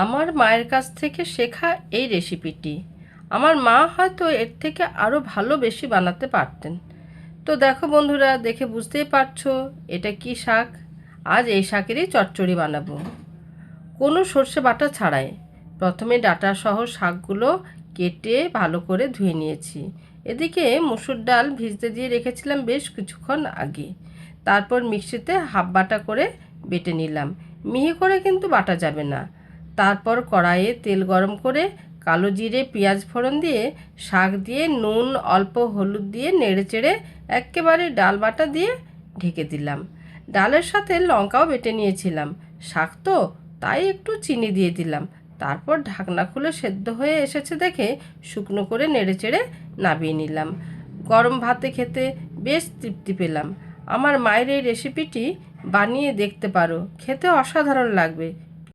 আমার মায়ের কাছ থেকে শেখা এই রেসিপিটি। আমার মা হয়তো এর থেকে আরও ভালো বেশি বানাতে পারতেন। তো দেখো বন্ধুরা, দেখে বুঝতেই পারছো এটা কি শাক। আজ এই শাকেরই চচ্চড়ি বানাবো, কোনো সর্ষে বাটা ছাড়াই। প্রথমে ডাঁটা সহ শাকগুলো কেটে ভালো করে ধুয়ে নিয়েছি। এদিকে মসুর ডাল ভিজতে দিয়ে রেখেছিলাম বেশ কিছুক্ষণ আগে। তারপর মিক্সিতে হাফ বাটা করে বেটে নিলাম। মিহি করে কিন্তু বাটা যাবে না। তারপর কড়াইয়ে তেল গরম করে কালো জিরে পেঁয়াজ ফোড়ন দিয়ে শাক দিয়ে নুন অল্প হলুদ দিয়ে নেড়েচেড়ে একেবারে ডাল বাটা দিয়ে ঢেকে দিলাম। ডালের সাথে লঙ্কাও বেটে নিয়েছিলাম। শাক তো, তাই একটু চিনি দিয়ে দিলাম। তারপর ঢাকনা খুলে সেদ্ধ হয়ে এসেছে দেখে শুকনো করে নেড়েচেড়ে নামিয়ে নিলাম। গরম ভাতে খেতে বেশ তৃপ্তি পেলাম। আমার মায়ের এই রেসিপিটি বানিয়ে দেখতে পারো, খেতে অসাধারণ লাগবে।